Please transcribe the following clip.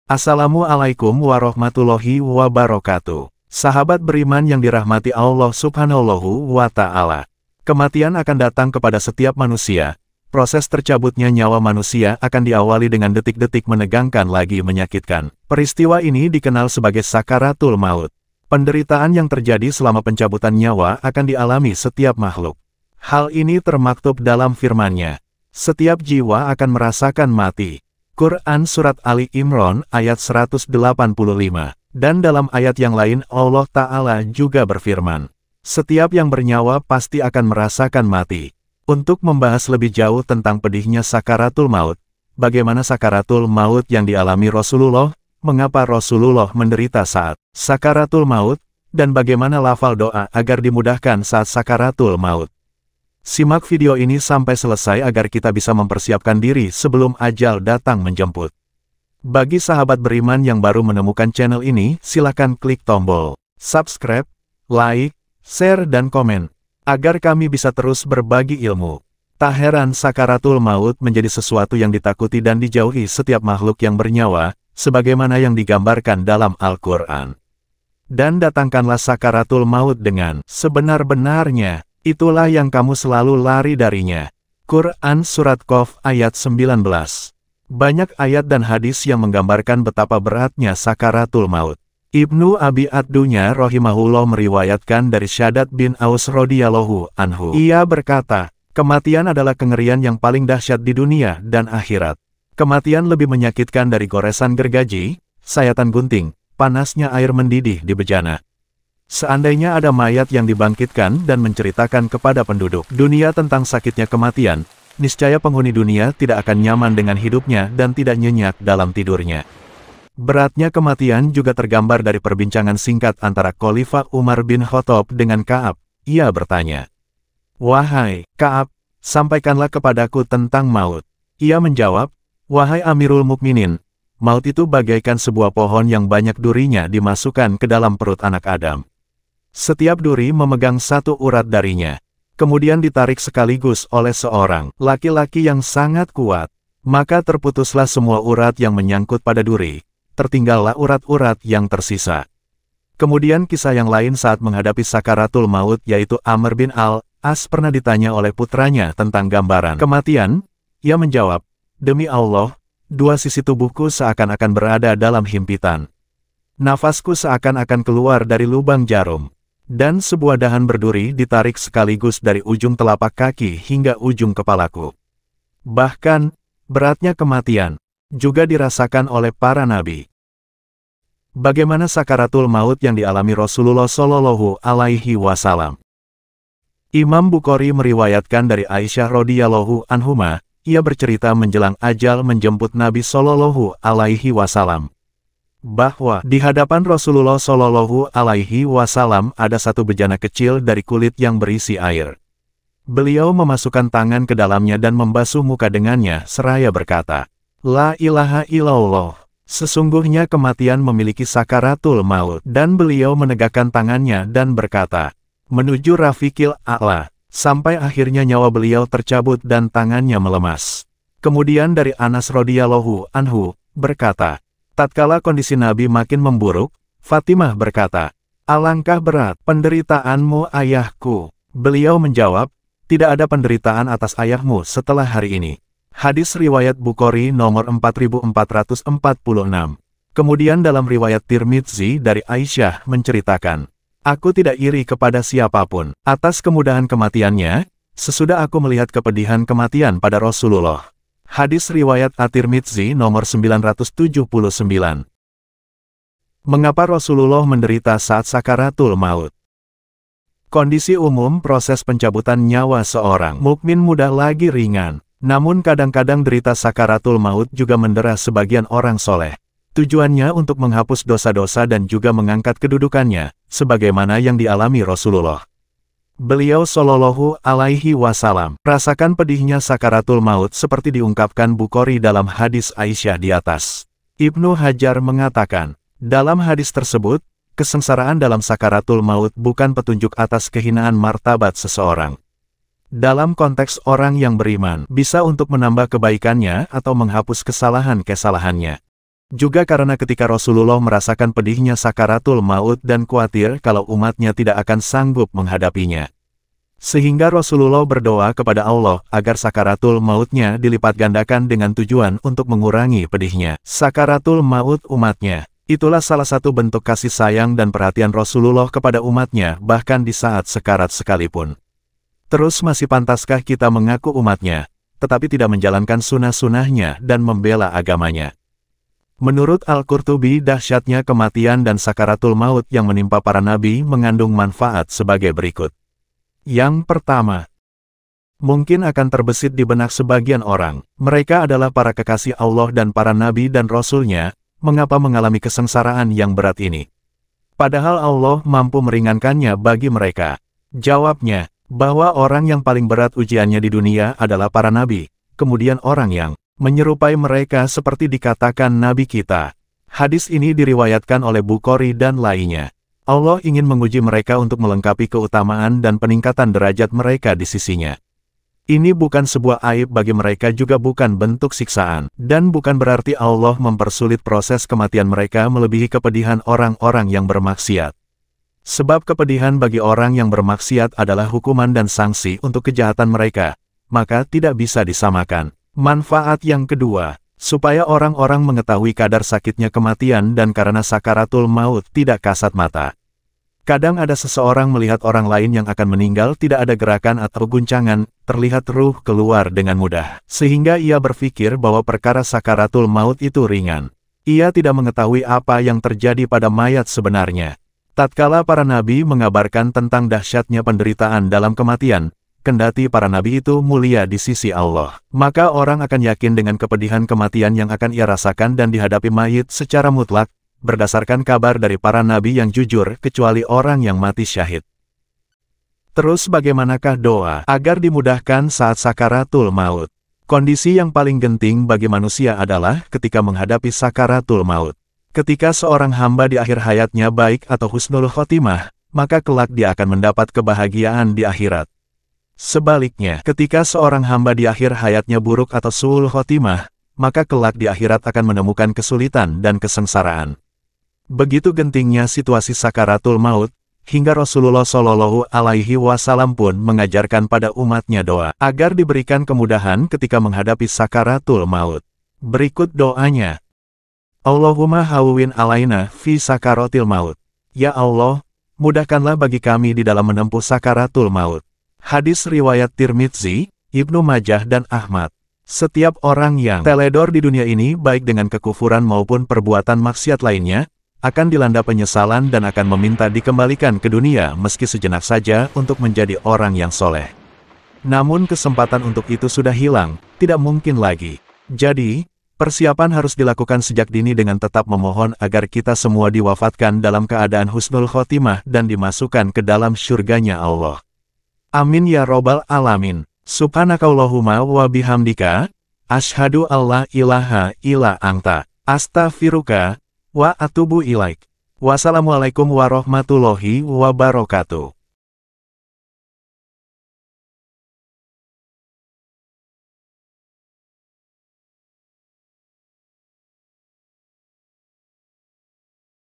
Assalamualaikum warahmatullahi wabarakatuh. Sahabat beriman yang dirahmati Allah Subhanahu wa Ta'ala. Kematian akan datang kepada setiap manusia. Proses tercabutnya nyawa manusia akan diawali dengan detik-detik menegangkan lagi menyakitkan. Peristiwa ini dikenal sebagai sakaratul maut. Penderitaan yang terjadi selama pencabutan nyawa akan dialami setiap makhluk. Hal ini termaktub dalam firman-Nya. Setiap jiwa akan merasakan mati. Quran Surat Ali Imran ayat 185. Dan dalam ayat yang lain Allah Ta'ala juga berfirman, setiap yang bernyawa pasti akan merasakan mati. Untuk membahas lebih jauh tentang pedihnya sakaratul maut, bagaimana sakaratul maut yang dialami Rasulullah, mengapa Rasulullah menderita saat sakaratul maut, dan bagaimana lafal doa agar dimudahkan saat sakaratul maut. Simak video ini sampai selesai agar kita bisa mempersiapkan diri sebelum ajal datang menjemput. Bagi sahabat beriman yang baru menemukan channel ini, silakan klik tombol subscribe, like, share dan komen, agar kami bisa terus berbagi ilmu. Tak heran sakaratul maut menjadi sesuatu yang ditakuti dan dijauhi setiap makhluk yang bernyawa, sebagaimana yang digambarkan dalam Al-Quran. Dan datangkanlah sakaratul maut dengan sebenar-benarnya. Itulah yang kamu selalu lari darinya. Quran Surat Qaf ayat 19. Banyak ayat dan hadis yang menggambarkan betapa beratnya sakaratul maut. Ibnu Abi Ad-Dunya rahimahullah meriwayatkan dari Syaddad bin Aus radhiyallahu anhu. Ia berkata, kematian adalah kengerian yang paling dahsyat di dunia dan akhirat. Kematian lebih menyakitkan dari goresan gergaji, sayatan gunting, panasnya air mendidih di bejana. Seandainya ada mayat yang dibangkitkan dan menceritakan kepada penduduk dunia tentang sakitnya kematian, niscaya penghuni dunia tidak akan nyaman dengan hidupnya dan tidak nyenyak dalam tidurnya. Beratnya kematian juga tergambar dari perbincangan singkat antara Khalifah Umar bin Khattab dengan Ka'ab. Ia bertanya, "Wahai Ka'ab, sampaikanlah kepadaku tentang maut." Ia menjawab, "Wahai Amirul Mukminin, maut itu bagaikan sebuah pohon yang banyak durinya dimasukkan ke dalam perut anak Adam. Setiap duri memegang satu urat darinya, kemudian ditarik sekaligus oleh seorang laki-laki yang sangat kuat. Maka terputuslah semua urat yang menyangkut pada duri, tertinggallah urat-urat yang tersisa." Kemudian kisah yang lain saat menghadapi sakaratul maut yaitu Amr bin Al-As pernah ditanya oleh putranya tentang gambaran kematian. Ia menjawab, "Demi Allah, dua sisi tubuhku seakan-akan berada dalam himpitan. Nafasku seakan-akan keluar dari lubang jarum. Dan sebuah dahan berduri ditarik sekaligus dari ujung telapak kaki hingga ujung kepalaku." Bahkan, beratnya kematian juga dirasakan oleh para nabi. Bagaimana sakaratul maut yang dialami Rasulullah Shallallahu Alaihi Wasallam? Imam Bukhari meriwayatkan dari Aisyah radhiyallahu anhuma, ia bercerita menjelang ajal menjemput Nabi Shallallahu Alaihi Wasallam, bahwa di hadapan Rasulullah Shallallahu Alaihi Wasallam ada satu bejana kecil dari kulit yang berisi air. Beliau memasukkan tangan ke dalamnya dan membasuh muka dengannya seraya berkata, "La ilaha illallah." Sesungguhnya kematian memiliki sakaratul maut. Dan beliau menegakkan tangannya dan berkata, "Menuju Rafiqil A'la." Sampai akhirnya nyawa beliau tercabut dan tangannya melemas. Kemudian dari Anas radhiyallahu anhu berkata, tatkala kondisi Nabi makin memburuk, Fatimah berkata, "Alangkah berat penderitaanmu ayahku." Beliau menjawab, "Tidak ada penderitaan atas ayahmu setelah hari ini." Hadis riwayat Bukhari nomor 4446. Kemudian dalam riwayat Tirmidzi dari Aisyah menceritakan, "Aku tidak iri kepada siapapun atas kemudahan kematiannya, sesudah aku melihat kepedihan kematian pada Rasulullah." Hadis riwayat At-Tirmidzi nomor 979. Mengapa Rasulullah menderita saat sakaratul maut? Kondisi umum proses pencabutan nyawa seorang mukmin mudah lagi ringan. Namun kadang-kadang derita sakaratul maut juga mendera sebagian orang soleh. Tujuannya untuk menghapus dosa-dosa dan juga mengangkat kedudukannya, sebagaimana yang dialami Rasulullah. Beliau Shallallahu Alaihi Wasallam rasakan pedihnya sakaratul maut seperti diungkapkan Bukhari dalam hadis Aisyah di atas. Ibnu Hajar mengatakan, dalam hadis tersebut, kesengsaraan dalam sakaratul maut bukan petunjuk atas kehinaan martabat seseorang. Dalam konteks orang yang beriman, bisa untuk menambah kebaikannya atau menghapus kesalahan-kesalahannya. Juga karena ketika Rasulullah merasakan pedihnya sakaratul maut dan khawatir kalau umatnya tidak akan sanggup menghadapinya. Sehingga Rasulullah berdoa kepada Allah agar sakaratul mautnya dilipat gandakan dengan tujuan untuk mengurangi pedihnya sakaratul maut umatnya. Itulah salah satu bentuk kasih sayang dan perhatian Rasulullah kepada umatnya bahkan di saat sekarat sekalipun. Terus masih pantaskah kita mengaku umatnya, tetapi tidak menjalankan sunnah-sunnahnya dan membela agamanya? Menurut Al-Qurtubi, dahsyatnya kematian dan sakaratul maut yang menimpa para nabi mengandung manfaat sebagai berikut. Yang pertama, mungkin akan terbesit di benak sebagian orang, mereka adalah para kekasih Allah dan para nabi dan Rasul-Nya, mengapa mengalami kesengsaraan yang berat ini? Padahal Allah mampu meringankannya bagi mereka. Jawabnya, bahwa orang yang paling berat ujiannya di dunia adalah para nabi, kemudian orang yang menyerupai mereka seperti dikatakan nabi kita. Hadis ini diriwayatkan oleh Bukhari dan lainnya. Allah ingin menguji mereka untuk melengkapi keutamaan dan peningkatan derajat mereka di sisinya. Ini bukan sebuah aib bagi mereka, juga bukan bentuk siksaan, dan bukan berarti Allah mempersulit proses kematian mereka melebihi kepedihan orang-orang yang bermaksiat. Sebab kepedihan bagi orang yang bermaksiat adalah hukuman dan sanksi untuk kejahatan mereka, maka tidak bisa disamakan. Manfaat yang kedua, supaya orang-orang mengetahui kadar sakitnya kematian dan karena sakaratul maut tidak kasat mata. Kadang ada seseorang melihat orang lain yang akan meninggal tidak ada gerakan atau guncangan, terlihat ruh keluar dengan mudah. Sehingga ia berpikir bahwa perkara sakaratul maut itu ringan. Ia tidak mengetahui apa yang terjadi pada mayat sebenarnya. Tatkala para nabi mengabarkan tentang dahsyatnya penderitaan dalam kematian, kendati para nabi itu mulia di sisi Allah, maka orang akan yakin dengan kepedihan kematian yang akan ia rasakan dan dihadapi mayit secara mutlak, berdasarkan kabar dari para nabi yang jujur, kecuali orang yang mati syahid. Terus bagaimanakah doa agar dimudahkan saat sakaratul maut? Kondisi yang paling genting bagi manusia adalah ketika menghadapi sakaratul maut. Ketika seorang hamba di akhir hayatnya baik atau husnul khotimah, maka kelak dia akan mendapat kebahagiaan di akhirat. Sebaliknya, ketika seorang hamba di akhir hayatnya buruk atau su'ul khotimah, maka kelak di akhirat akan menemukan kesulitan dan kesengsaraan. Begitu gentingnya situasi sakaratul maut, hingga Rasulullah Shallallahu Alaihi Wasallam pun mengajarkan pada umatnya doa agar diberikan kemudahan ketika menghadapi sakaratul maut. Berikut doanya. Allahumma hawwin alaina fi sakaratil maut. Ya Allah, mudahkanlah bagi kami di dalam menempuh sakaratul maut. Hadis riwayat Tirmidzi, Ibnu Majah dan Ahmad. Setiap orang yang teledor di dunia ini baik dengan kekufuran maupun perbuatan maksiat lainnya, akan dilanda penyesalan dan akan meminta dikembalikan ke dunia meski sejenak saja untuk menjadi orang yang soleh. Namun kesempatan untuk itu sudah hilang, tidak mungkin lagi. Jadi, persiapan harus dilakukan sejak dini dengan tetap memohon agar kita semua diwafatkan dalam keadaan husnul khotimah dan dimasukkan ke dalam syurganya Allah. Amin ya robbal alamin. Subhanakallahumma wa bihamdika, asyhadu alla ilaha illa anta, astaghfiruka wa atubu ilaik. Wassalamualaikum warahmatullahi wabarakatuh.